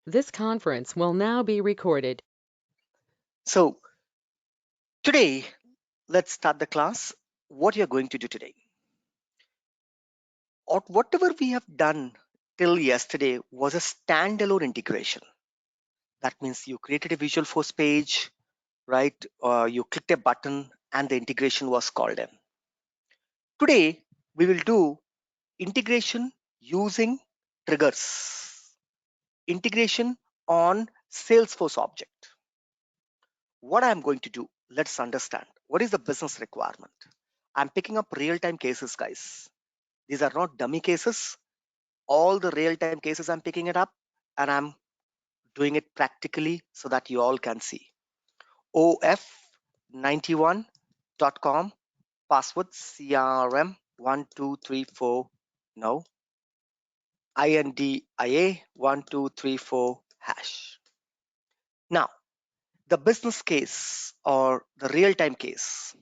This conference will now be recorded. So today, let's start the class. What you're going to do today, or whatever we have done till yesterday was a standalone integration. That means you created a Visual Force page, right? You clicked a button and the integration was called in. Today, we will do integration using triggers. Integration on Salesforce object. What I'm going to do, let's understand. What is the business requirement? I'm picking up real-time cases, guys. These are not dummy cases. All the real-time cases I'm picking it up and I'm doing it practically so that you all can see. of91.com, password CRM1234, no, INDIA1234 hash. Now, the business case or the real-time case.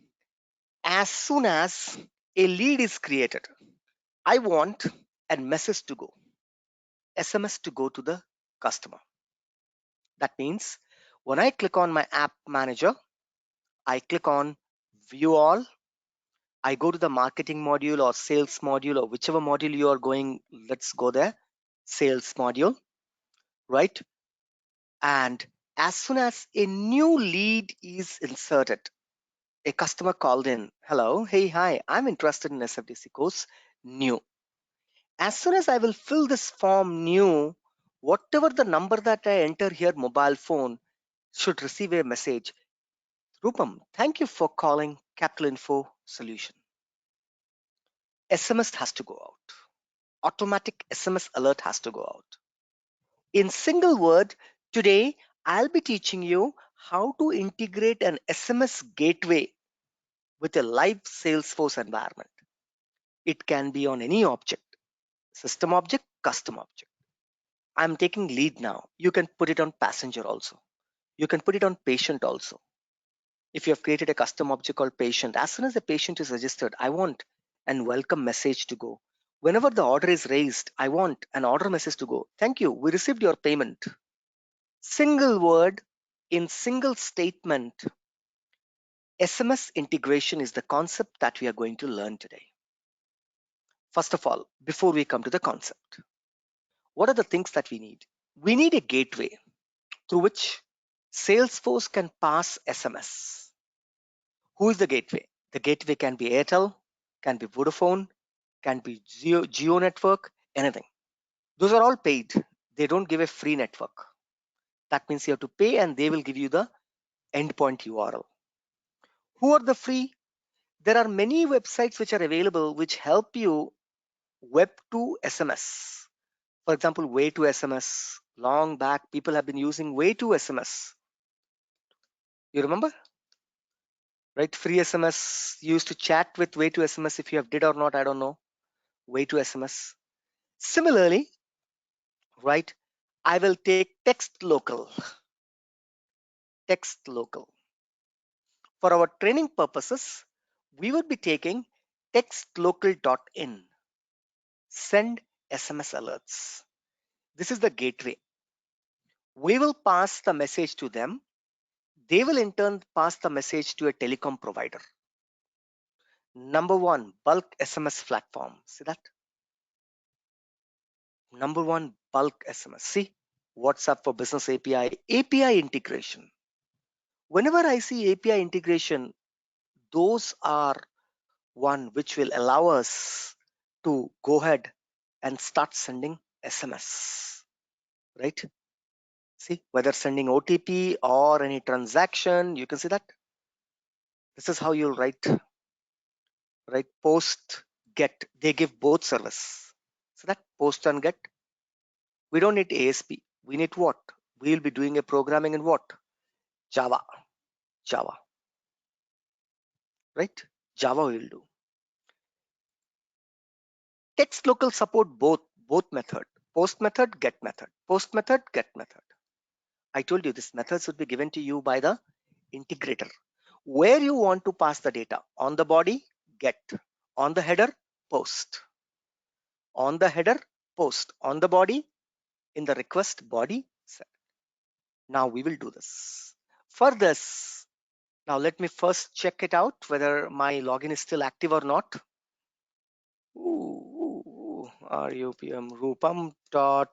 As soon as a lead is created, I want a message to go, SMS to go to the customer. That means when I click on my app manager, I click on view all, I go to the marketing module or sales module or whichever module you are going, let's go there, sales module, right? And as soon as a new lead is inserted, a customer called in, hello, hey, hi, I'm interested in SFDC course, new. As soon as I will fill this form new, whatever the number that I enter here, mobile phone, should receive a message. Rupam, thank you for calling Capital Info Solution. SMS has to go out. Automatic SMS alert has to go out. In single word, today I'll be teaching you how to integrate an SMS gateway with a live Salesforce environment. It can be on any object, system object, custom object. I'm taking lead now. You can put it on passenger also. You can put it on patient also. If you have created a custom object called patient, as soon as the patient is registered, I want an welcome message to go. Whenever the order is raised, I want an order message to go. Thank you, we received your payment. Single word in single statement. SMS integration is the concept that we are going to learn today. First of all, before we come to the concept, what are the things that we need? We need a gateway through which Salesforce can pass SMS. Who is the gateway? The gateway can be Airtel, can be Vodafone, can be Geo network, anything. Those are all paid. They don't give a free network. That means you have to pay and they will give you the endpoint URL. Who are the free? There are many websites which are available which help you web to SMS. For example, way to SMS. Long back, people have been using way to SMS. You remember? Right? Free SMS. You used to chat with way to SMS. If you have did or not, I don't know. Way to SMS. Similarly, right? I will take text local. Text local. For our training purposes, we will be taking textlocal.in. Send SMS alerts. This is the gateway. We will pass the message to them. They will in turn pass the message to a telecom provider. Number one, bulk SMS platform. See that? Number one, bulk SMS. See, WhatsApp for Business API, API integration. Whenever I see API integration, those are one which will allow us to go ahead and start sending SMS, right? See, whether sending OTP or any transaction, you can see that. This is how you'll write, right? Post, get, they give both service. So that post and get, we don't need ASP. We need what? We'll be doing a programming in what? Java, right? Java will do. Text local support both method, post method, get method, post method, get method. I told you this methods would be given to you by the integrator. Where you want to pass the data, on the body, get, on the header, post, on the header, post, on the body, in the request body, send. Now we will do this. For this, now let me first check it out whether my login is still active or not. RUPM rupam dot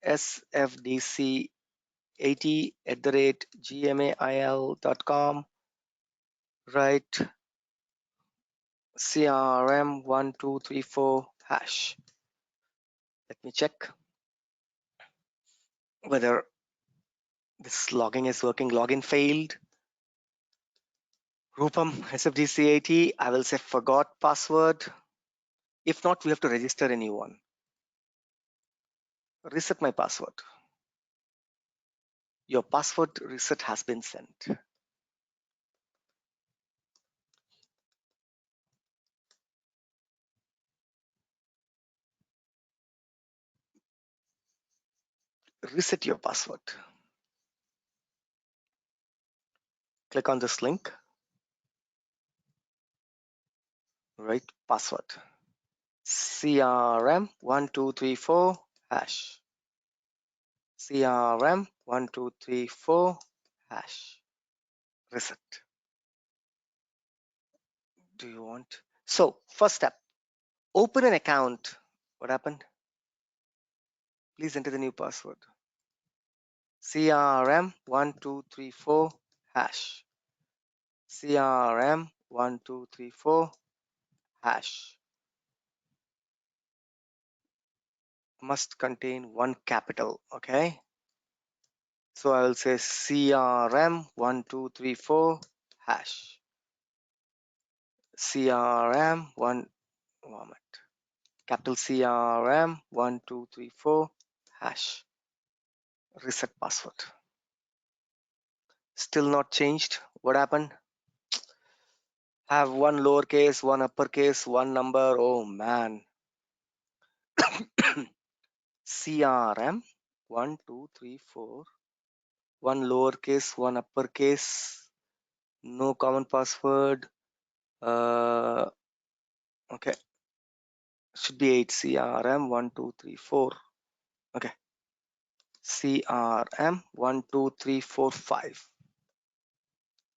sfdc80@gmail.com, right? CRM1234 hash. Let me check whether this logging is working. Login failed. Rupam SFDC80. I will say forgot password. If not, we have to register a new one. Reset my password. Your password reset has been sent. Reset your password. Click on this link. Right, password. CRM1234 hash. CRM1234 hash. Reset. Do you want? So first step, open an account. What happened? Please enter the new password. CRM1234 hash. CRM1234 hash. Must contain one capital. Okay. So I will say CRM1234 hash. CRM1 moment. Capital CRM1234 hash. Reset password. Still not changed. What happened? Have one lowercase, one uppercase, one number. Oh man. CRM1234. One lowercase, one uppercase. No common password. Okay. Should be 8. CRM1234. Okay. CRM12345.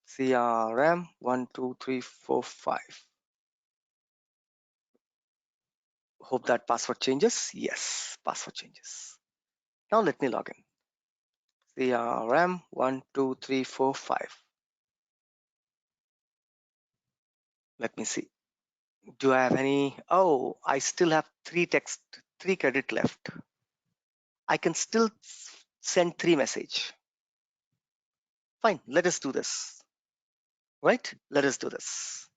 CRM12345. Hope that password changes. Yes, password changes. Now let me log in. CRM12345. Let me see. Do I have any? Oh, I still have three credit left. I can still send 3 message. Fine, let us do this. Right? Let us do this.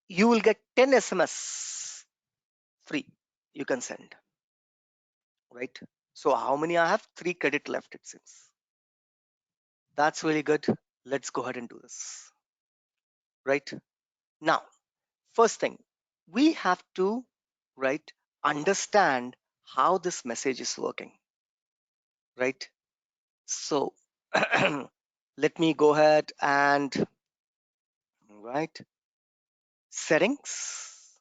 You will get 10 SMS free. You can send. Right? So how many I have? 3 credit left, it seems. That's really good. Let's go ahead and do this. Right? Now, first thing, we have to, right, understand how this message is working. Right? So let me go ahead and right settings,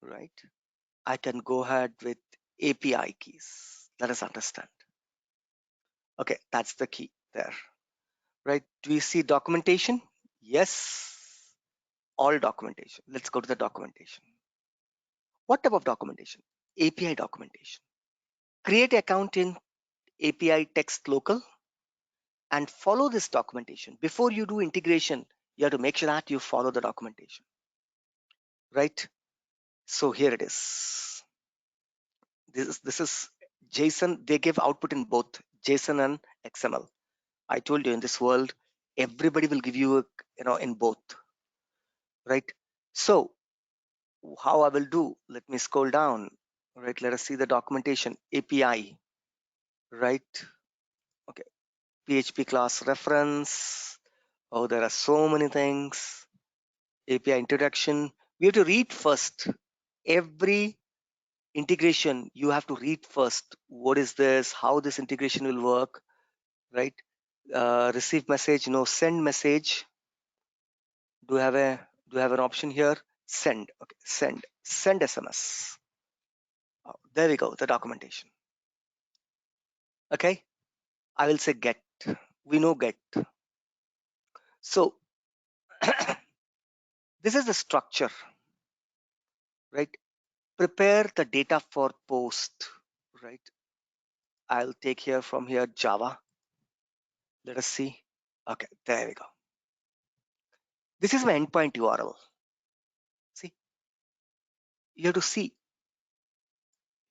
right? I can go ahead with API keys. Let us understand. Okay, that's the key there, right? Do you see documentation? Yes, all documentation. Let's go to the documentation. What type of documentation? API documentation. Create account in API text local and follow this documentation. Before you do integration, you have to make sure that you follow the documentation, right? So here it is. This is JSON. They give output in both JSON and XML. I told you in this world, everybody will give you, in both, right? So how I will do? Let me scroll down, right? Let us see the documentation API, right? Okay, PHP class reference. Oh, there are so many things. API introduction. We have to read first. Every integration, you have to read first. What is this? How this integration will work, right? Receive message, send message. Do you have an option here? Send. Okay, send SMS. Oh, there we go. The documentation. Okay, I will say get. We know get. So this is the structure, right? Prepare the data for post, right? I'll take here from here Java. Let us see. Okay, there we go. This is my endpoint URL. See, you have to see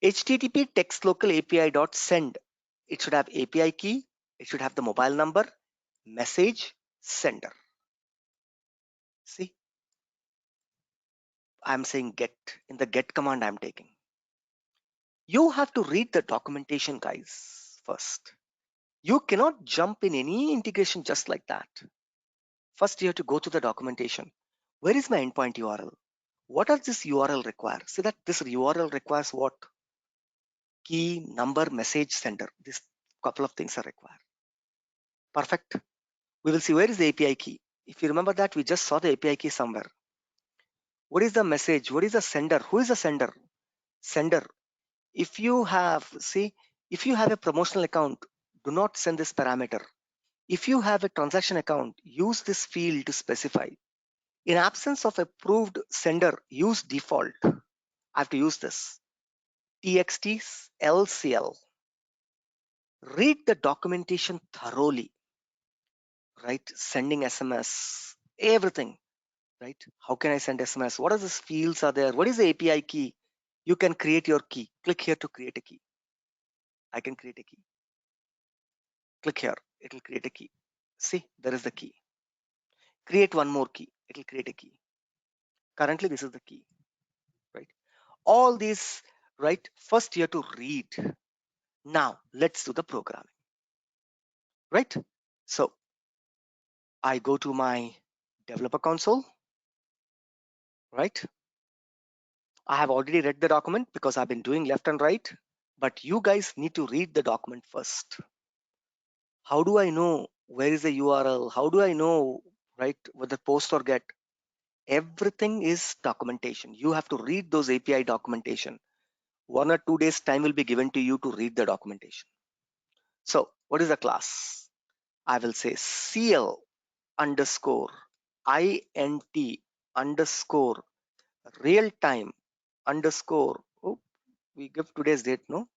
HTTP text local API dot send. It should have API key. It should have the mobile number, message, sender. See, I'm saying get. In the get command I'm taking. You have to read the documentation, guys, first. You cannot jump in any integration just like that. First, you have to go to the documentation. Where is my endpoint URL? What does this URL require? See that this URL requires what? Key, number, message, sender. This couple of things are required. Perfect. We will see where is the API key. If you remember that, we just saw the API key somewhere. What is the message? What is the sender? Who is the sender? Sender. If you have, see, if you have a promotional account, do not send this parameter. If you have a transaction account, use this field to specify. In absence of approved sender, use default. I have to use this. TXT LCL. Read the documentation thoroughly, right? Sending SMS, everything, right? How can I send SMS? What are the fields are there? What is the API key? You can create your key. Click here to create a key. I can create a key. Click here. It will create a key. See, there is the key. Create one more key. It will create a key. Currently, this is the key, right? All these, right? First, you have to read. Now, let's do the programming, right? So, I go to my developer console, right? I have already read the document because I've been doing left and right, but you guys need to read the document first. How do I know where is the URL? How do I know, right, whether post or get? Everything is documentation. You have to read those API documentation. 1 or 2 days time will be given to you to read the documentation. So what is the class? I will say CL underscore INT underscore real time underscore. Oh, we give today's date, no?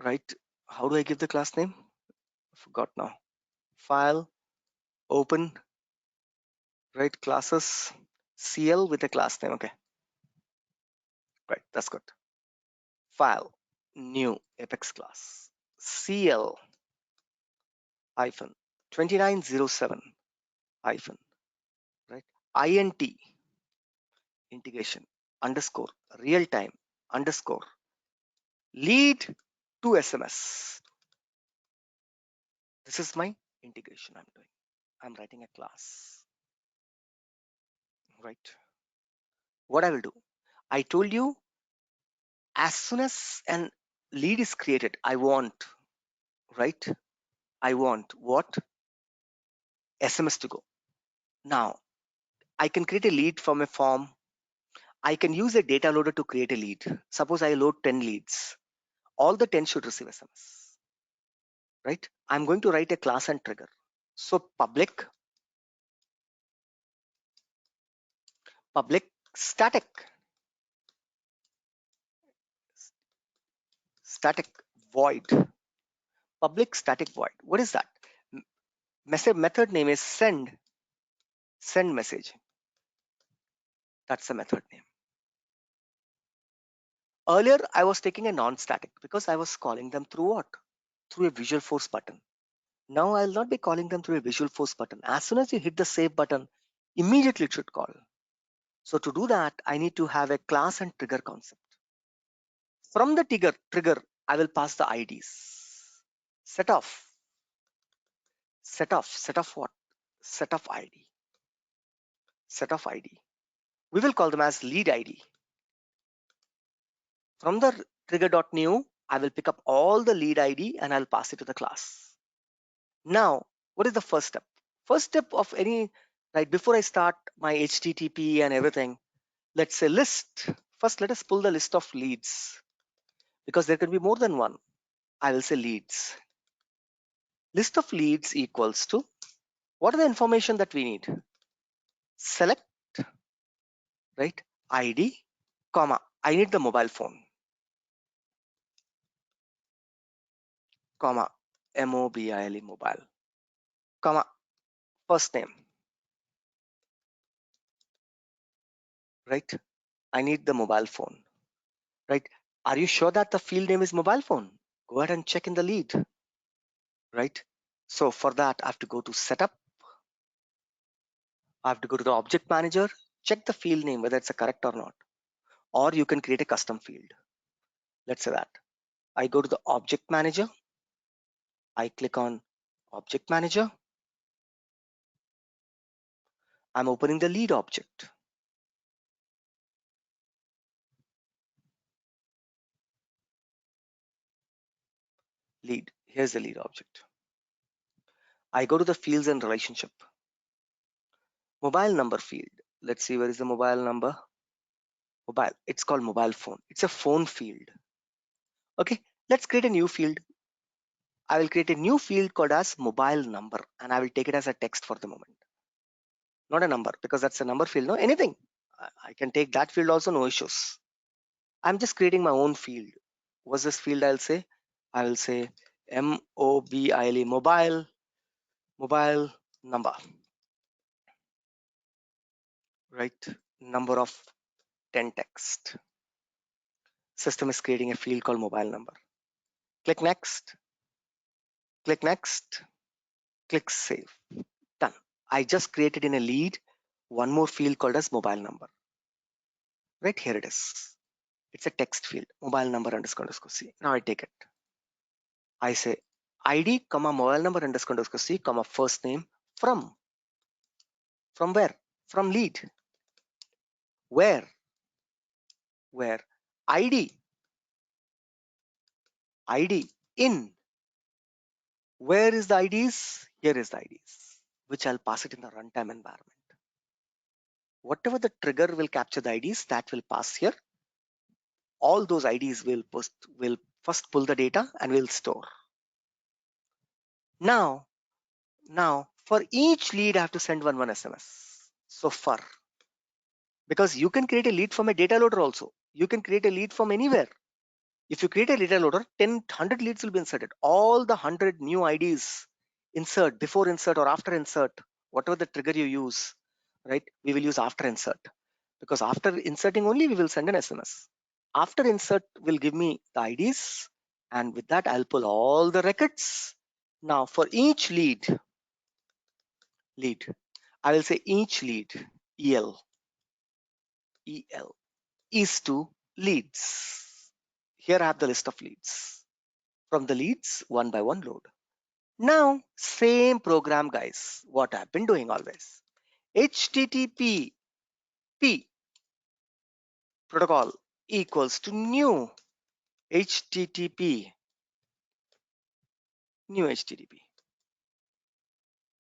Right? How do I give the class name? I forgot now. File, open, right? Classes, CL with a class name. Okay, right. That's good. File, new Apex class, CL hyphen 2907 hyphen, right? INT integration underscore real time underscore lead to SMS. This is my integration I'm doing. I'm writing a class, right? What I will do, I told you as soon as an lead is created, I want, right? I want what? SMS to go. Now, I can create a lead from a form. I can use a data loader to create a lead. Suppose I load 10 leads. All the 10 should receive SMS, right? I'm going to write a class and trigger. So public static void, public static void. What is that? Method name is send message. That's the method name. Earlier, I was taking a non-static because I was calling them through what? Through a visual force button. Now I'll not be calling them through a visual force button. As soon as you hit the save button, immediately it should call. So to do that, I need to have a class and trigger concept. From the trigger, I will pass the IDs. Set off what? Set of ID. Set of ID. We will call them as lead ID. From the trigger.new, I will pick up all the lead ID and I'll pass it to the class. Now, what is the first step? First step of any, right, before I start my HTTP and everything, let's say list. First, let us pull the list of leads because there can be more than one. I will say leads. List of leads equals to, what are the information that we need? Select, right? ID, comma, I need the mobile phone, comma, mobile, mobile, comma, first name, right? I need the mobile phone, right? Are you sure that the field name is mobile phone? Go ahead and check in the lead, right? So for that, I have to go to setup. I have to go to the object manager, check the field name, whether it's a correct or not. Or you can create a custom field. Let's say that. I go to the object manager. I click on object manager. I'm opening the lead object. Lead. Here's the lead object. I go to the fields and relationship. Mobile number field. Let's see, where is the mobile number? Mobile. It's called mobile phone. It's a phone field. Okay. Let's create a new field. I will create a new field called as mobile number, and I will take it as a text for the moment. Not a number, because that's a number field. No, anything. I can take that field also, no issues. I'm just creating my own field. What's this field? I will say mobile, mobile number, right? Number of 10 text. System is creating a field called mobile number. Click next, click next, click save. Done. I just created in a lead one more field called as mobile number. Right here it is. It's a text field, mobile number underscore C. Now I take it. I say ID, comma, mobile number underscore C, comma, first name from. From where? From lead. Where? Where? ID. ID in. Where is the IDs? Here is the IDs, which I'll pass it in the runtime environment. Whatever the trigger will capture the IDs, that will pass here. All those IDs will first pull the data and will store. Now for each lead, I have to send one SMS. So for, because you can create a lead from a data loader also. You can create a lead from anywhere. If you create a data loader, 100 leads will be inserted. All the 100 new IDs insert, before insert or after insert, whatever the trigger you use, right? We will use after insert, because after inserting only we will send an SMS. After insert will give me the IDs, and with that I'll pull all the records. Now for each lead, I will say each lead, EL is to leads. Here I have the list of leads. From the leads, one by one load. Now, same program, guys, what I've been doing always. HTTP P protocol equals to new HTTP, new HTTP.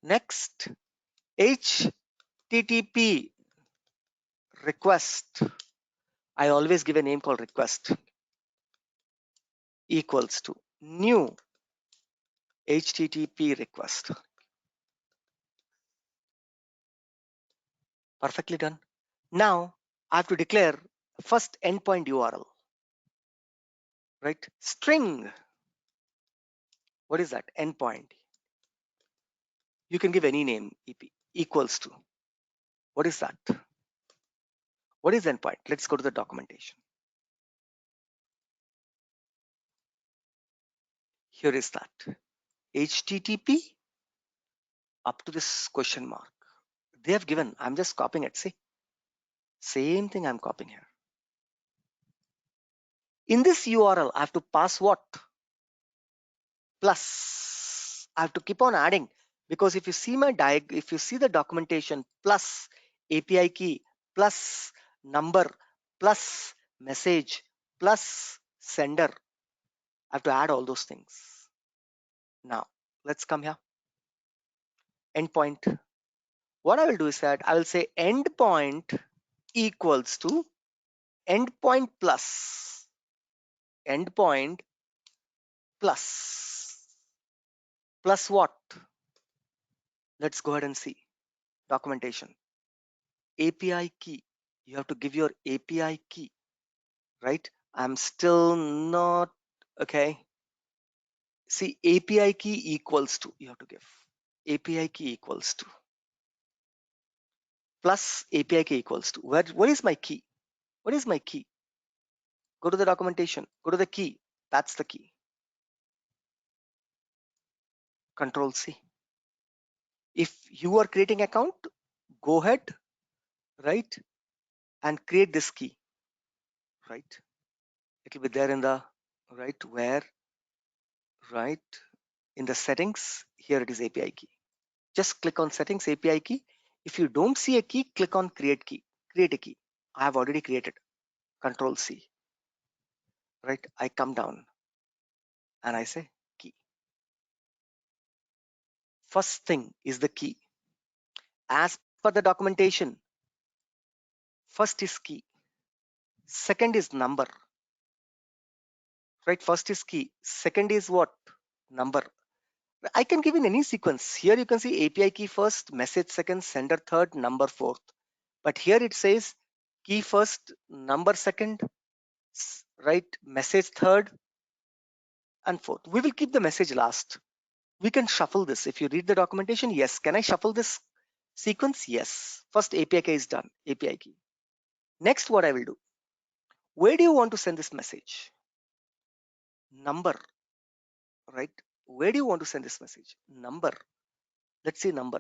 Next, HTTP request. I always give a name called request equals to new HTTP request. Perfectly done. Now I have to declare first endpoint URL, right? String. What is that? Endpoint. You can give any name, EP equals to. What is that? What is endpoint? Let's go to the documentation. Here is that. HTTP up to this question mark. They have given, I'm just copying it. See, same thing I'm copying here. In this URL, I have to pass what? Plus. I have to keep on adding, because if you see my if you see the documentation, plus API key, plus number, plus message, plus sender, I have to add all those things. Now let's come here. Endpoint. What I will do is that I will say endpoint equals to endpoint plus plus. Plus what? Let's go ahead and see. Documentation. API key. You have to give your API key, right? I'm still not, okay. See, API key equals to, you have to give. API key equals to. Plus API key equals to. What is my key? What is my key? Go to the documentation. Go to the key. That's the key. Control C. If you are creating account, go ahead, right, and create this key, right? It will be there in the right where, right, in the settings. Here it is API key. Just click on settings API key. If you don't see a key, click on create key. Create a key. I have already created. Control C. Right? I come down and I say key. First thing is the key. As per the documentation, first is key. Second is number. Right? First is key. Second is what? Number. I can give in any sequence. Here you can see API key first, message second, sender third, number fourth. But here it says key first, number second, right, message third, and fourth. We will keep the message last. We can shuffle this. If you read the documentation, yes. Can I shuffle this sequence? Yes. First API key is done. API key. Next, what I will do? Where do you want to send this message? Number, right? Where do you want to send this message? Number. Let's see number.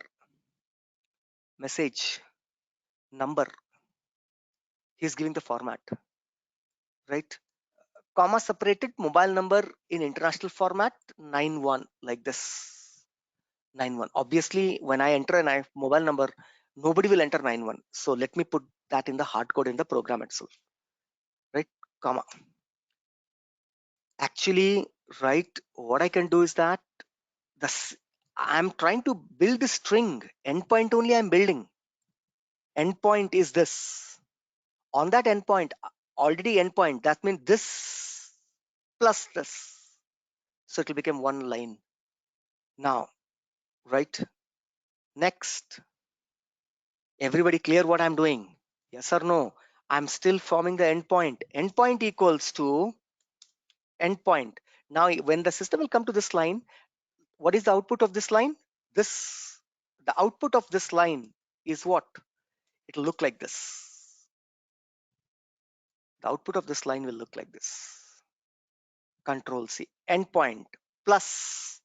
Message. Number. He's giving the format, right? Comma separated mobile number in international format 91 like this. 91. Obviously, when I enter a mobile number, nobody will enter 91. So let me put that in the hard code in the program itself, right? Comma. Actually, right, what I can do is that this I'm trying to build a string. Endpoint only I'm building. Endpoint is this. On that endpoint, already endpoint, that means this plus this. So it will become one line. Now, right? Next. Everybody clear what I'm doing? Yes or no? I'm still forming the endpoint. Endpoint equals to endpoint. Now, when the system will come to this line, what is the output of this line? This, the output of this line is what? It will look like this. The output of this line will look like this. Control C. Endpoint plus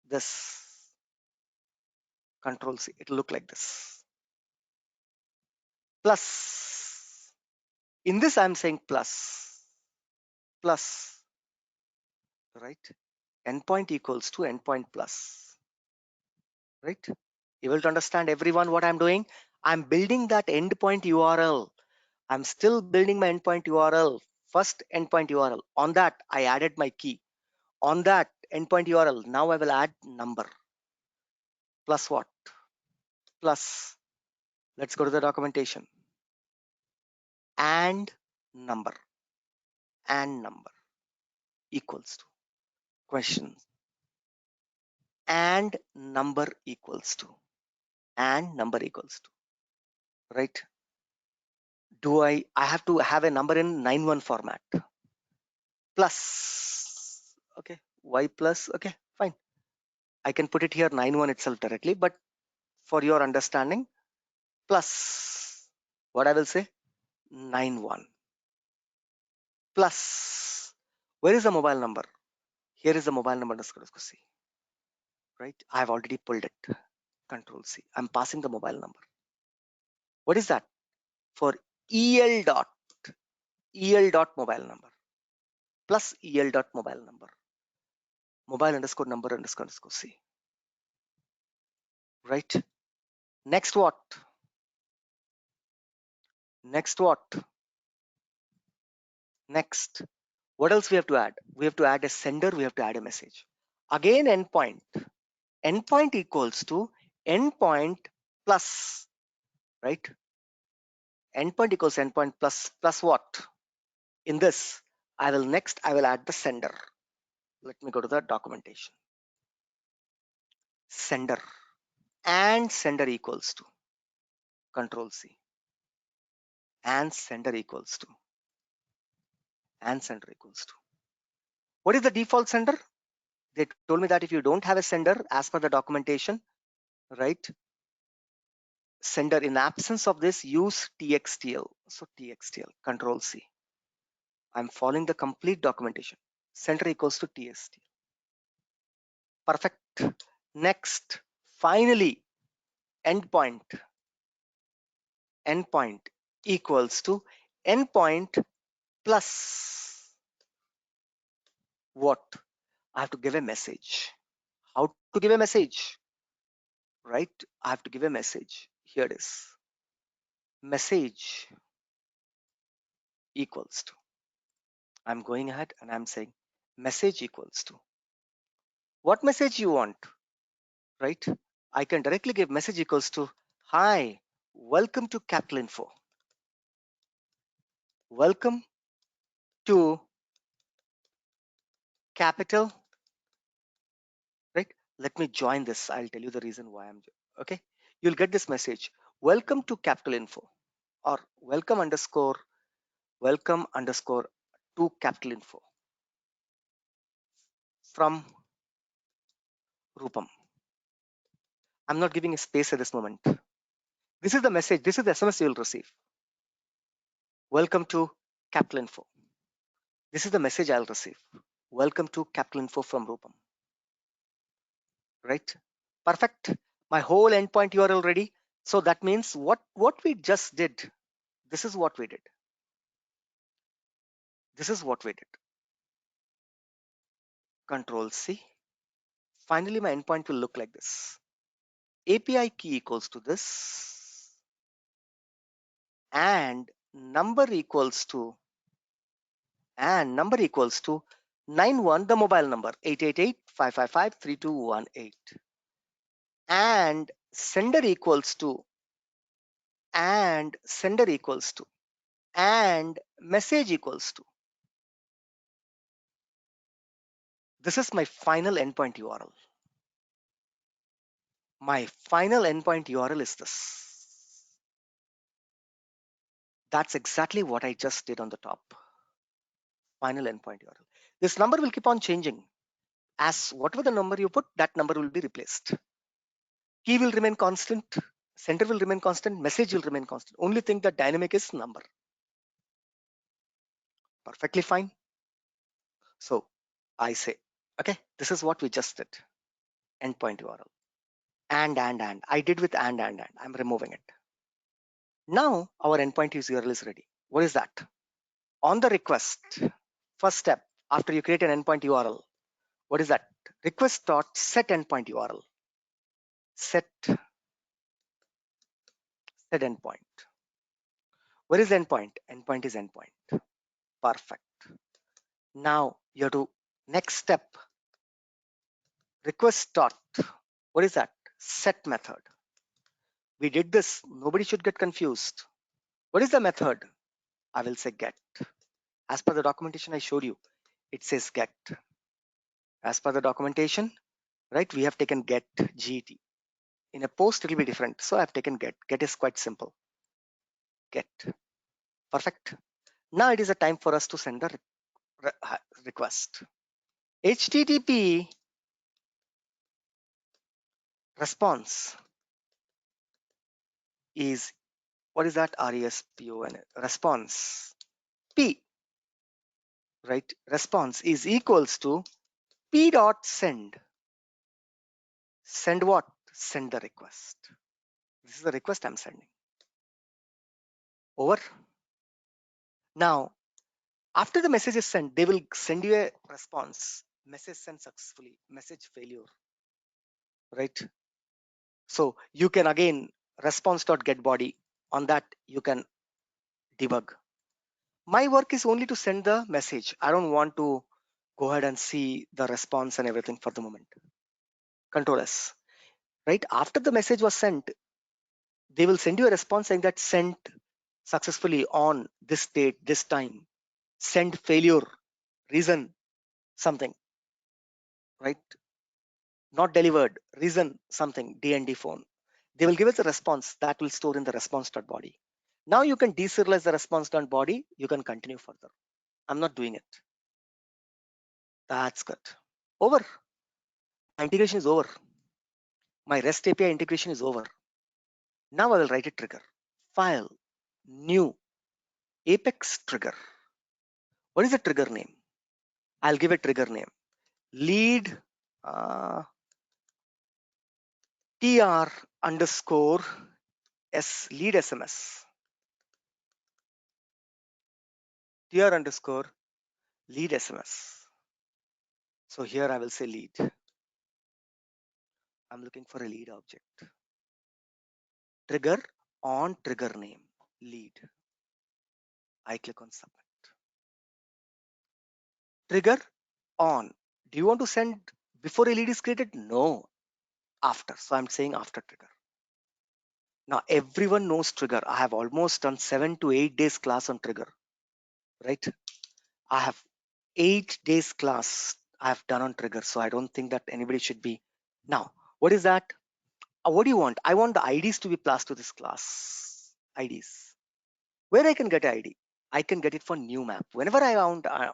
this. Control C. It will look like this. Plus. In this, I'm saying plus. Plus. Right? Endpoint equals to endpoint plus. Right? Able to understand everyone what I'm doing? I'm building that endpoint URL. I'm still building my endpoint URL. First endpoint URL. On that, I added my key. On that endpoint URL, now I will add number. Plus what? Plus, let's go to the documentation. And number. And number equals to. Question. And number equals to. And number equals to. Right? Do I have to have a number in 91 format? Plus. Okay. Y plus. Okay, fine. I can put it here 91 itself directly, but for your understanding, plus what I will say 91 plus where is the mobile number? Here is the mobile number. Let's go see. Right, I have already pulled it. Control C. I'm passing the mobile number. What is that? For el dot mobile number plus el dot mobile number, mobile underscore number underscore C. Right. Next what? Next what? Next, what else we have to add? We have to add a sender, we have to add a message. Again, endpoint. Endpoint equals to endpoint plus, right? Endpoint equals endpoint plus what? In this, I will add the sender. Let me go to the documentation. Sender and sender equals to control C and sender equals to and sender equals to. What is the default sender? They told me that if you don't have a sender as per the documentation, right? Sender in absence of this, use TXTL. So TXTL, control C. I'm following the complete documentation. Sender equals to TXTL. Perfect. Next, finally, endpoint. Endpoint equals to endpoint plus what? I have to give a message. How to give a message? Right? I have to give a message. Here it is. Message equals to. I'm going ahead and I'm saying message equals to. What message you want? Right? I can directly give message equals to hi, welcome to Capital Info. Welcome to Capital, right? Let me join this. I'll tell you the reason why I'm okay. You'll get this message. Welcome to Capital Info or welcome underscore to Capital Info from Rupam. I'm not giving a space at this moment. This is the message. This is the SMS you will receive. Welcome to Capital Info. This is the message I'll receive. Welcome to Capital Info from Rupam. Right? Perfect. My whole endpoint URL ready. So that means what we just did. This is what we did. This is what we did. Control C. Finally, my endpoint will look like this. API key equals to this and number equals to 91, the mobile number 888-555-3218 and sender equals to and message equals to. This is my final endpoint URL. My final endpoint URL is this. That's exactly what I just did on the top. Final endpoint URL. This number will keep on changing. As whatever the number you put, that number will be replaced. Key will remain constant, sender will remain constant, message will remain constant. Only thing that dynamic is number. Perfectly fine. So I say, okay, this is what we just did. Endpoint URL. And. I did with and. I'm removing it. Now our endpoint URL is ready. What is that? On the request, first step after you create an endpoint URL, what is that? Request dot set endpoint URL. Set endpoint. Where is endpoint? Endpoint is endpoint. Perfect. Now you have to next step. Request dot. What is that? Set method. We did this. Nobody should get confused. What is the method? I will say get. As per the documentation I showed you, it says get. As per the documentation, right? We have taken get get. In a post, it will be different. So I've taken get. Get is quite simple. Get. Perfect. Now it is a time for us to send the request. HTTP response is, what is that? RESPON. Response. P. Right? Response is equals to P dot send. Send what? Send the request. This is the request I'm sending. Over. Now, after the message is sent, they will send you a response. Message sent successfully. Message failure. Right? So you can again response.getBody. On that, you can debug. My work is only to send the message. I don't want to go ahead and see the response and everything for the moment. Control S. Right? After the message was sent, they will send you a response saying that sent successfully on this date, this time. Send failure, reason, something. right? Not delivered, reason something, DND phone. They will give us a response that will store in the response.body. Now you can deserialize the response.body. You can continue further. I'm not doing it. That's good. Over. My integration is over. My REST API integration is over. Now I will write a trigger. File, new, Apex trigger. What is the trigger name? I'll give a trigger name. Lead tr underscore lead SMS. Tr underscore lead SMS. So here I will say lead. I'm looking for a lead object. Trigger on trigger name, lead. I click on submit. Trigger on. Do you want to send before a lead is created? No, after. So I'm saying after trigger. Now everyone knows trigger. I have almost done 7 to 8 days class on trigger, right? I have 8 days class I have done on trigger. So I don't think that anybody should be. Now, what is that? What do you want? I want the IDs to be passed to this class. IDs. Where I can get ID? I can get it for new map. Whenever I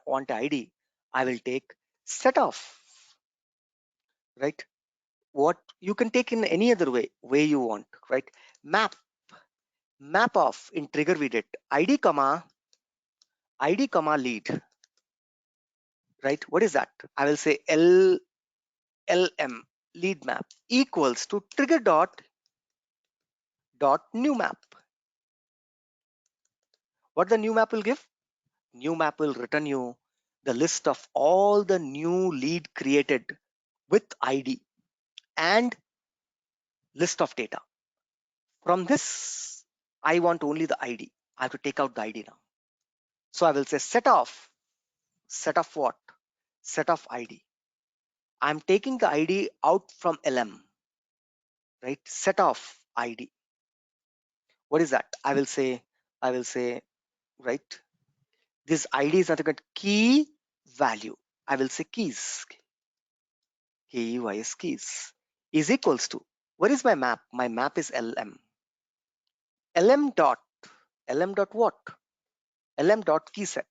want ID, I will take set off, right? What you can take in any other way you want, right? Map off in trigger we did ID comma lead, right? What is that? I will say LM lead map equals to trigger dot new map. What the new map will give? New map will return you the list of all the new lead created with ID and list of data. From this, I want only the ID. I have to take out the ID now. So I will say set off what? Set off ID. I'm taking the ID out from LM, right? Set off ID. What is that? I will say, right? This ID is nothing but key value. I will say keys, keys, keys is equals to, what is my map? My map is LM. LM dot what? LM dot key set.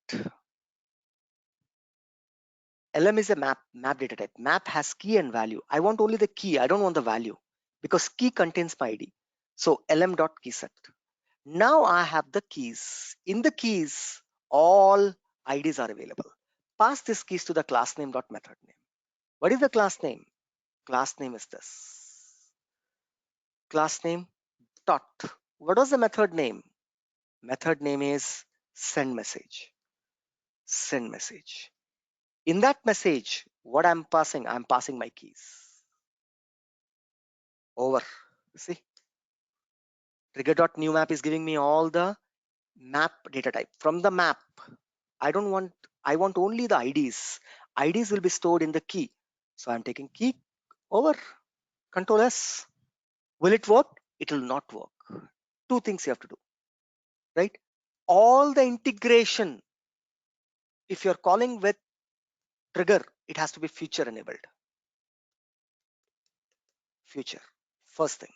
LM is a map data type. Map has key and value. I want only the key. I don't want the value because key contains my ID. So LM dot key set. Now I have the keys. In the keys, all IDs are available. Pass these keys to the class name dot method name. What is the class name? Class name is this. Class name dot. What was the method name? Method name is send message. Send message. In that message, what I'm passing my keys. Over. See, trigger.newMap is giving me all the map data type. From the map, I want only the IDs. IDs will be stored in the key. So I'm taking key over, Control S. Will it work? It will not work. Two things you have to do, right? All the integration, if you're calling with trigger, it has to be future enabled. Future, first thing.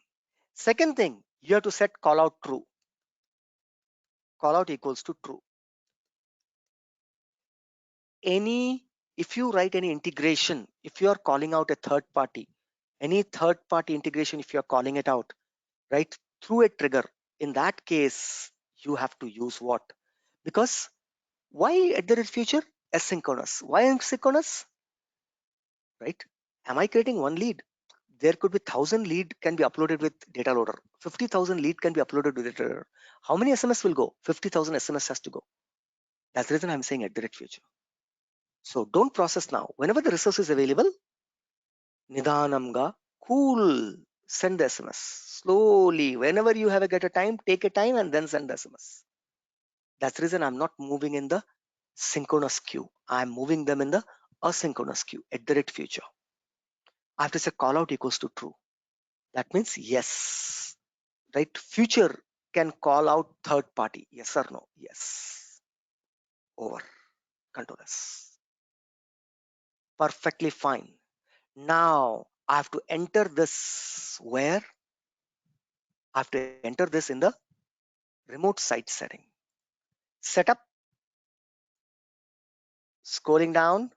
Second thing, you have to set call out true. Call out equals to true. If you write any integration, if you are calling out a third party, any third party integration, if you are calling it out, right, through a trigger, in that case, you have to use what? Because why at the future? Asynchronous. Why asynchronous? Right? Am I creating one lead? There could be 1,000 lead can be uploaded with data loader. 50,000 lead can be uploaded with data loader. How many SMS will go? 50,000 SMS has to go. That's the reason I'm saying at the future. So don't process now. Whenever the resource is available, Nidanamga, cool, send the SMS. Slowly, whenever you have get a time, take a time and then send the SMS. That's the reason I'm not moving in the synchronous queue. I'm moving them in the asynchronous queue at the future. I have to say call out equals to true. That means yes, right? Future can call out third party. Yes or no? Yes. Over. Control S. Perfectly fine. Now I have to enter this where? I have to enter this in the remote site setting. Setup, scrolling down,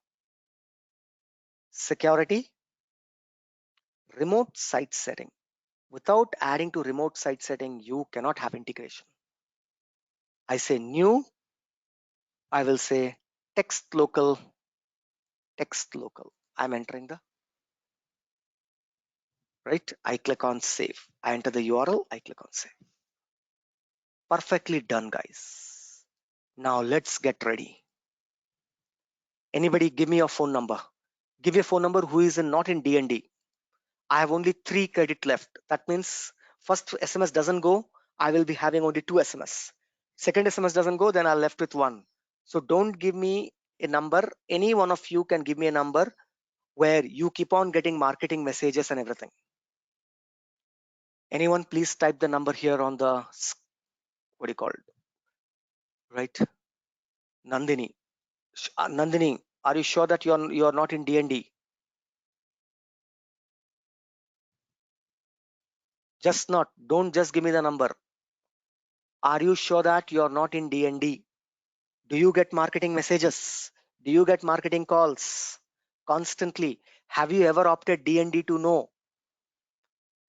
security, remote site setting. Without adding to remote site setting, you cannot have integration. I say new, I will say text local, text local. I'm entering the right. I click on save. I enter the URL, I click on save. Perfectly done, guys. Now let's get ready. Anybody give me your phone number. Give your phone number who is not in DND. I have only 3 credit left. That means first SMS doesn't go, I will be having only 2 SMS. Second SMS doesn't go, then I'm left with 1. So don't give me a number. Any one of you can give me a number where you keep on getting marketing messages and everything. Anyone please type the number here on the, what do you call it? Right? Nandini. Nandini, are you sure that you're not in DND? Just not. Don't just give me the number. Are you sure that you're not in DND? Do you get marketing messages? Do you get marketing calls constantly? Have you ever opted DND to no?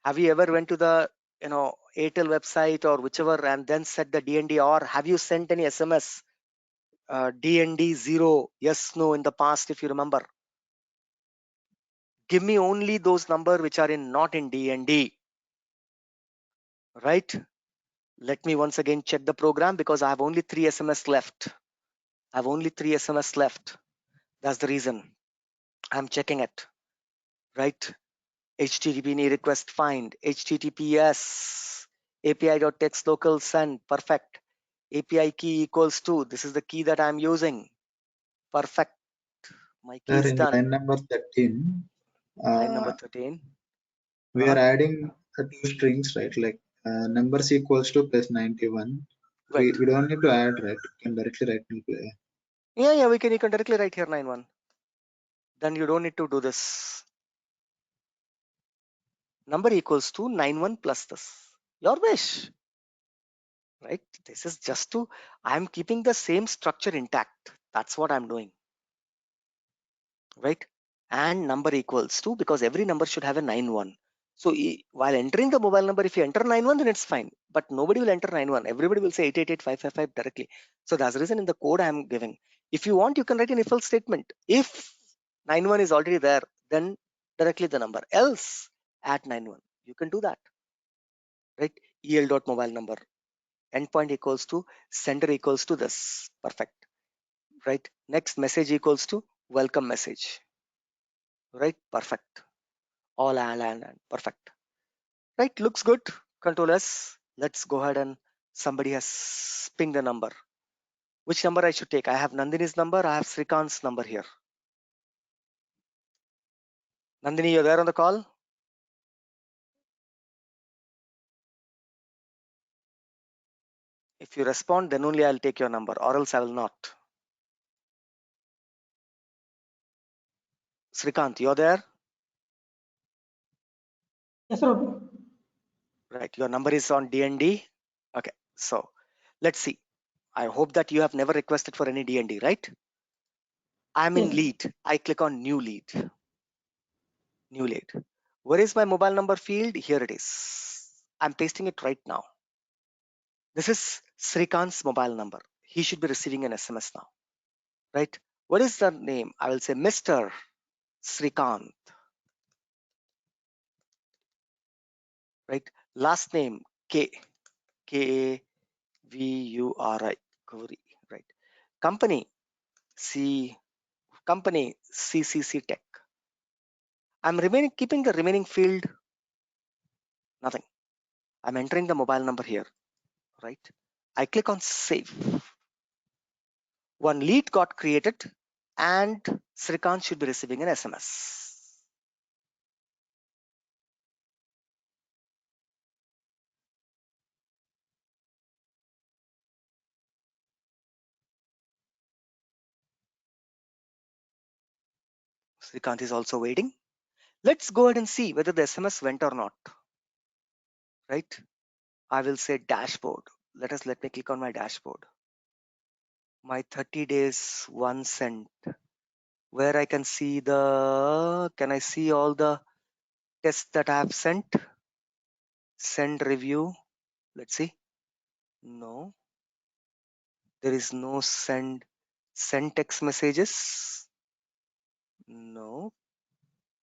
Have you ever went to the Airtel website or whichever and then set the DND, or have you sent any SMS DND 0 yes no in the past if you remember? Give me only those number which are in not in DND, right? Let me once again check the program because I have only 3 SMS left. I have only 3 SMS left. That's the reason I'm checking it, right? HTTP request find, HTTPS, API.text local send, perfect. API key equals to, this is the key that I'm using, perfect. My key Sir, is in line done. number 13, Line number uh, 13. we are adding two strings, right? Like numbers equals to plus 91. Right. We don't need to add, right? We can directly write Yeah, you can directly write here 91. Then you don't need to do this. Number equals to 91 plus this. Your wish, right? This is just to, I'm keeping the same structure intact. That's what I'm doing, right? And number equals to, because every number should have a 91. So while entering the mobile number, if you enter 91, then it's fine. But nobody will enter 91. Everybody will say 888-555 directly. So that's the reason in the code I'm giving. If you want, you can write an if else statement. If 91 is already there, then directly the number. Else add 91. You can do that, right? EL dot mobile number. Endpoint equals to sender equals to this. Perfect, right? Next message equals to welcome message, right? Perfect. All and perfect, right? Looks good. Control S. Let's go ahead and somebody has pinged the number. Which number I should take? I have Nandini's number. I have Srikant's number here. Nandini, you're there on the call? If you respond, then only I'll take your number, or else I will not. Srikant, you're there? Yes, sir. Right. Your number is on DND. Okay. So let's see. I hope that you have never requested for any DND, right? I'm in Yes. lead. I click on new lead. New lead. Where is my mobile number field? Here it is. I'm pasting it right now. This is Srikant's mobile number. He should be receiving an SMS now, right? What is the name? I will say Mr. Srikant, right? Last name Kavuri, Gauri, right? Company company CCC Tech. I'm keeping the remaining field nothing. I'm entering the mobile number here, right? I click on save. One lead got created and Srikant should be receiving an SMS. Srikant is also waiting. Let's go ahead and see whether the SMS went or not, right? I will say dashboard. Let me click on my dashboard. My 30 days, 1 cent, where I can see can I see all the tests that I have sent? Send review. Let's see. No, there is no send text messages. No.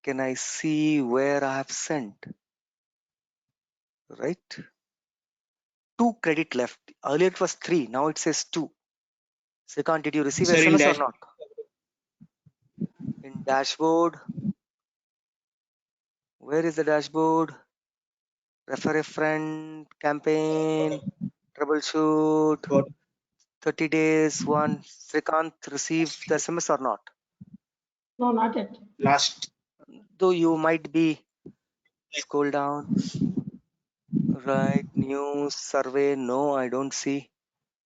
Can I see where I have sent? Right? 2 credit left. Earlier it was 3. Now it says 2. Srikanth, did you receive Sir, in SMS or dash, not? In dashboard. Where is the dashboard? Refer a friend, campaign, troubleshoot, got 30 days, 1. Srikanth received the SMS or not? No, not yet. last. Though you might be, scroll down. Right, news, survey. No, I don't see.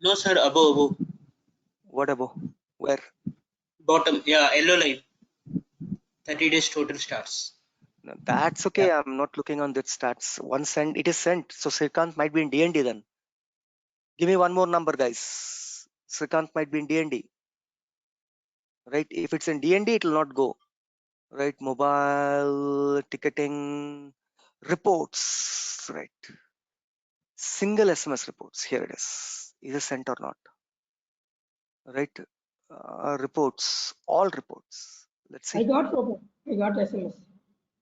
No, sir, above. What about? Where? Bottom, yeah, yellow line. 30 days total starts. No, that's okay. Yeah. I'm not looking on that stats. 1 cent, it is sent. So Srikanth might be in D&D then. Give me one more number, guys. Srikanth might be in D&D. Right? If it's in D&D, it will not go. Right? Mobile, ticketing, reports. Right? Single SMS reports. Here it is. Is it sent or not? Right? Reports. All reports. Let's see. I got SMS.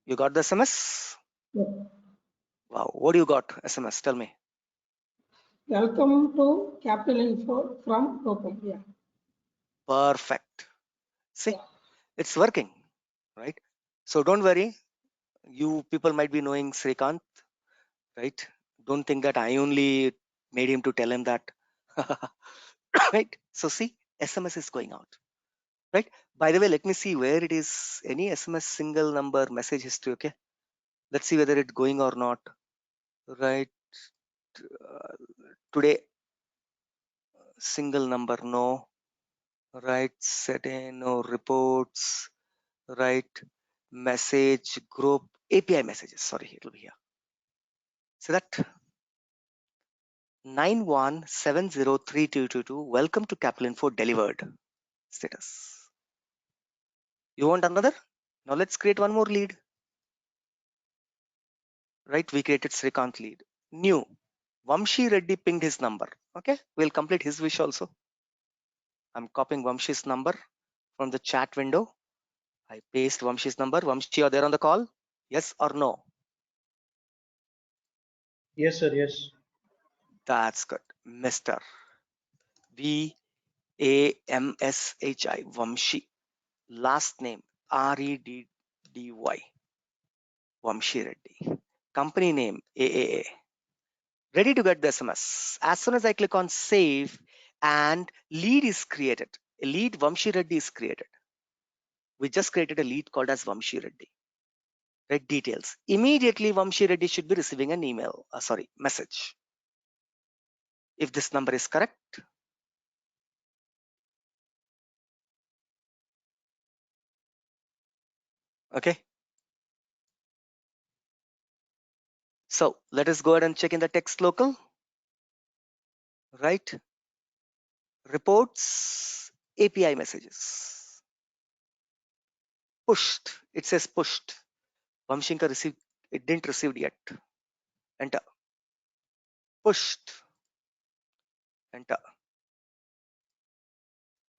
You got the SMS? Yeah. Wow. What do you got? SMS. Tell me. Welcome to Capital Info from Ropam. Yeah. Perfect. See, it's working, right? So don't worry. You people might be knowing Srikanth, right? Don't think that I only made him to tell him that. Right? So see, SMS is going out. Right? By the way, let me see where it is. Any SMS single number message history. Okay. Let's see whether it's going or not. Right? Uh, Today, single number, no. Right? Setting, no reports. Right? Message group API messages. Sorry, it will be here. So that 91703222. Welcome to Capital Info delivered status. You want another? Now let's create one more lead. Right? We created Srikanth lead. New. Vamshi Reddy pinged his number. Okay, we'll complete his wish also. I'm copying Vamshi's number from the chat window. I paste Vamshi's number. Vamshi, you're there on the call? Yes or no? Yes, sir, yes. That's good. Mr. VAMSHI. Vamshi. Last name REDDY. Vamshi Reddy. Company name AAA. Ready to get the SMS. As soon as I click on save and lead is created, a lead Vamshi Reddy is created. We just created a lead called as Vamshi Reddy. Right, details. Immediately Vamshi Reddy should be receiving an email, message. If this number is correct, okay. So let us go ahead and check in the text local. Right, reports, API messages. Pushed, it says pushed. Vamshinka received, it didn't receive yet. Enter. Pushed. Enter.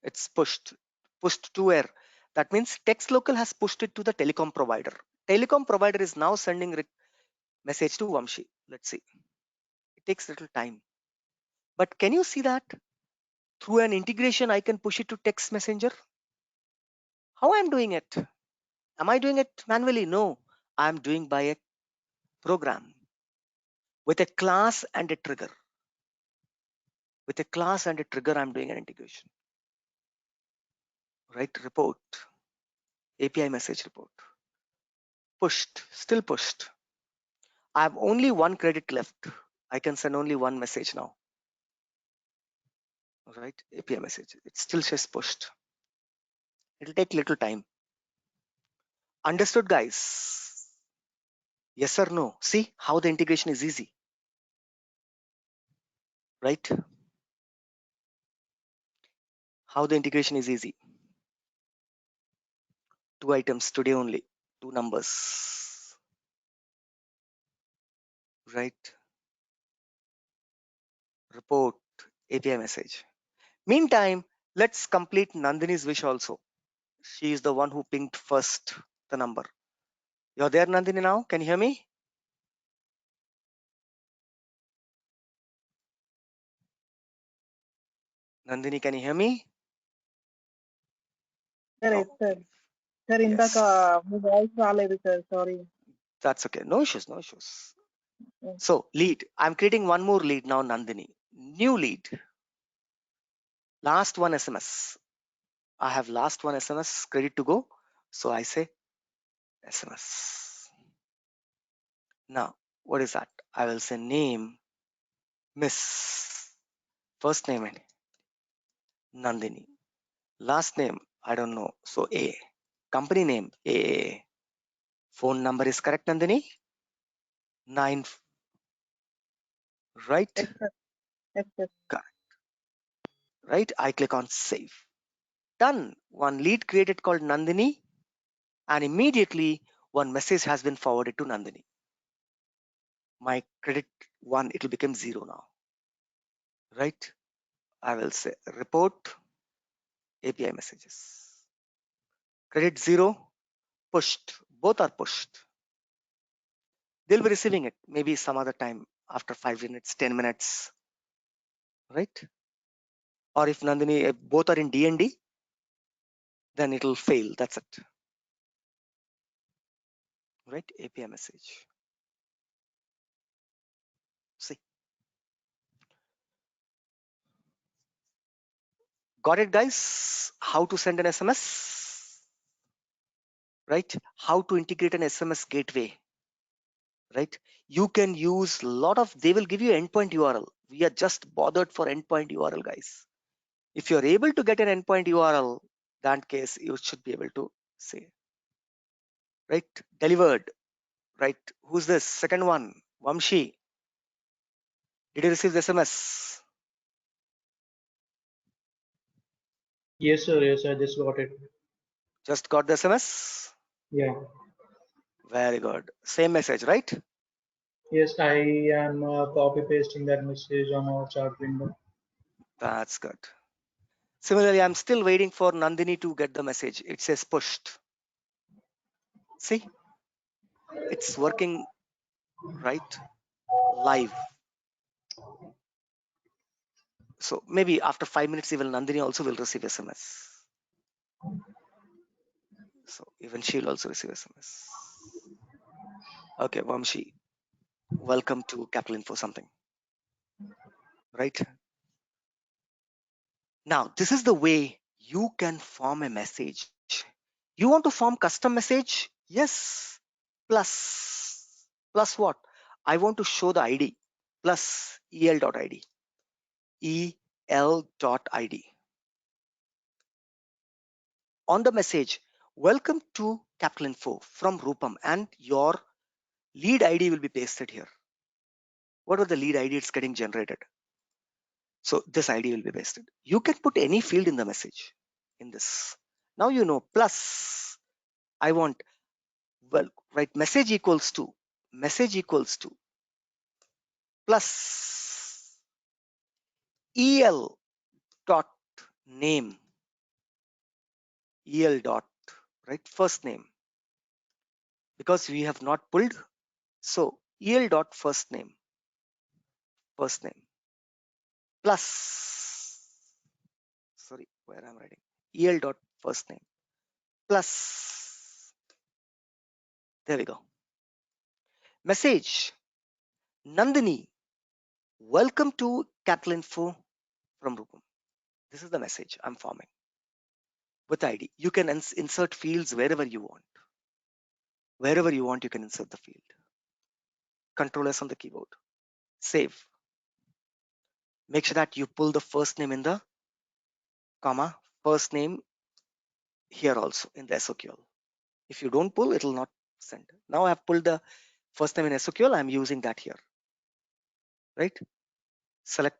It's pushed. Pushed to where? That means text local has pushed it to the telecom provider. Telecom provider is now sending message to Vamshi. Let's see. It takes little time. But can you see that? Through an integration, I can push it to text messenger. How I'm doing it? Am I doing it manually? No. I'm doing by a program with a class and a trigger. With a class and a trigger, I'm doing an integration. Right? Report. API message report. Pushed. Still pushed. I have only one credit left. I can send only one message now. Right? API message. It still says pushed. It'll take little time. Understood, guys? Yes or no? See how the integration is easy, right? How the integration is easy. 2 items today only, 2 numbers, right? Report, API message. Meantime, let's complete Nandini's wish also. She is the one who pinged first the number. You're there, Nandini, now? Can you hear me? Nandini, can you hear me? Sir, No. yes, sir. Sir, ఇందాక Yes. మీ voice రాలేదు sir, sorry. That's okay. No issues, no issues. Yeah. So, lead. I'm creating one more lead now, Nandini. New lead. Last one SMS. I have last one SMS ready to go. So I say SMS. Now, what is that? I will say name, Miss. First name, Nandini. Last name, I don't know. So A. Company name, A. Phone number is correct, Nandini? 9, right? Yes, sir. Yes, sir. Correct. Right? I click on save. Done. One lead created called Nandini, and immediately one message has been forwarded to Nandini. My credit 1, it will become 0 now. Right? I will say report API messages. Credit 0, pushed. Both are pushed. They'll be receiving it maybe some other time after 5 minutes, 10 minutes. Right? Or if Nandini, both are in DND, then it will fail. That's it. Right? API message. See. Got it, guys? How to send an SMS? Right? How to integrate an SMS gateway? Right? You can use a lot of, they will give you endpoint URL. We are just bothered for endpoint URL, guys. If you're able to get an endpoint URL, that case you should be able to say, right? Delivered, right? Who's this? Second one, Vamshi. Did you receive the SMS? Yes, sir. Yes, I just got it. Just got the SMS? Yeah. Very good. Same message, right? Yes, I am copy pasting that message on our chat window. That's good. Similarly, I'm still waiting for Nandini to get the message. It says pushed. See, it's working right live. So maybe after 5 minutes, even Nandini also will receive SMS. So even she'll also receive SMS. Okay, Vamshi, welcome to Capital Info something. Right? Now, this is the way you can form a message. You want to form custom message? Yes. Plus what? I want to show the ID plus el.id. el.id. On the message, welcome to Capital Info from Rupam, and your lead ID will be pasted here. What are the lead ID? It's getting generated. So this ID will be pasted. You can put any field in the message in this. Now you know, plus I want, well, right, message equals to plus el dot name, el dot, right, first name, because we have not pulled. So el dot first name plus, sorry, where I'm writing, el dot first name plus, there we go. Message, Nandini, welcome to Capital Info from Rupam. This is the message I'm forming with ID. You can insert fields wherever you want. Wherever you want, you can insert the field. Control S on the keyboard. Save. Make sure that you pull the first name in the comma, first name here also in the SOQL. If you don't pull, it will not send. Now I have pulled the first name in SQL. I'm using that here, right? Select.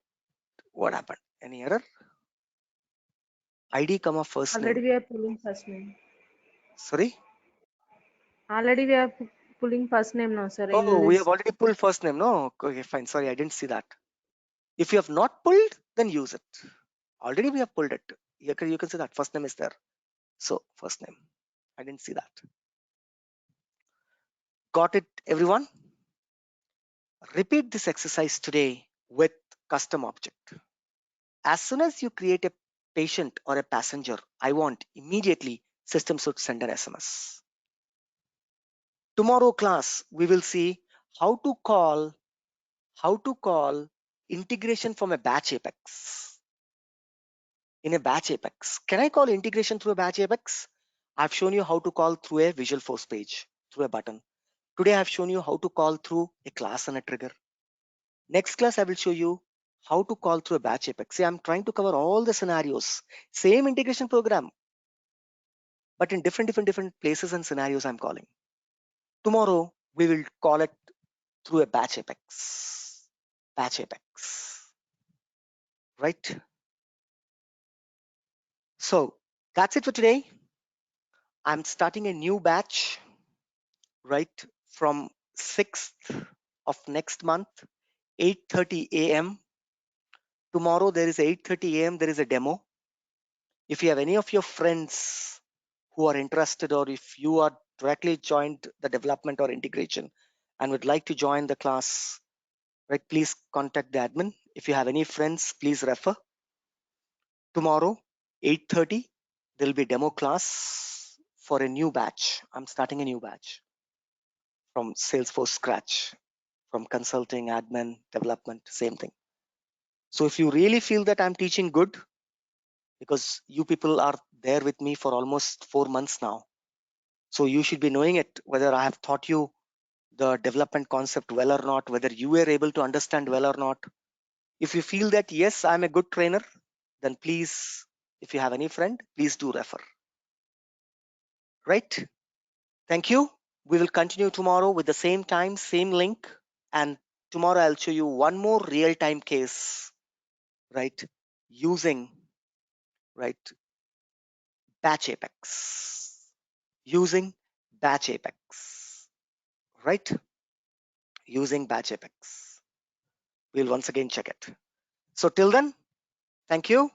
What happened? Any error? ID comma first Already name. we are pulling first name. Sorry. Already we are pulling first name now, sir, in Oh, we have list. already pulled first name. No, okay, fine. Sorry, I didn't see that. If you have not pulled, then use it. Already we have pulled it. You can see that first name is there. So first name. I didn't see that. Got it, everyone? Repeat this exercise today with custom object. As soon as you create a patient or a passenger, I want immediately system should send an SMS. Tomorrow class, we will see how to call integration from a batch apex. In a batch apex, can I call integration through a batch apex? I've shown you how to call through a Visual Force page, through a button. Today I've shown you how to call through a class and a trigger. Next class I will show you how to call through a batch apex. See, I'm trying to cover all the scenarios, same integration program, but in different places and scenarios I'm calling. Tomorrow we will call it through a batch apex. Batch apex. Right? So that's it for today. I'm starting a new batch, right, from 6th of next month, 8:30 a.m. Tomorrow there is 8:30 a.m. there is a demo. If you have any of your friends who are interested, or if you are directly joined the development or integration and would like to join the class, right, please contact the admin. If you have any friends, please refer. Tomorrow 8:30 there will be demo class for a new batch. I'm starting a new batch from Salesforce scratch, from consulting, admin, development, same thing. So if you really feel that I'm teaching good, because you people are there with me for almost 4 months now, so you should be knowing it, whether I have taught you the development concept well or not, whether you were able to understand well or not. If you feel that yes, I'm a good trainer, then please, if you have any friend, please do refer. Right? Thank you. We will continue tomorrow with the same time, same link, and tomorrow I'll show you one more real-time case, right, using, right, batch apex, using batch apex, right, using batch apex. We'll once again check it. So till then, thank you.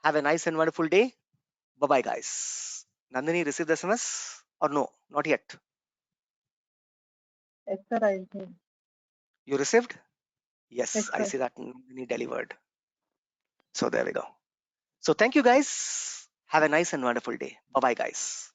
Have a nice and wonderful day. Bye-bye, guys. Nandini, received the SMS or no? Not yet. Yes, sir, I think. You received? Yes, Yes, I sir. see that Nandini delivered. So there we go. So thank you, guys. Have a nice and wonderful day. Bye-bye, guys.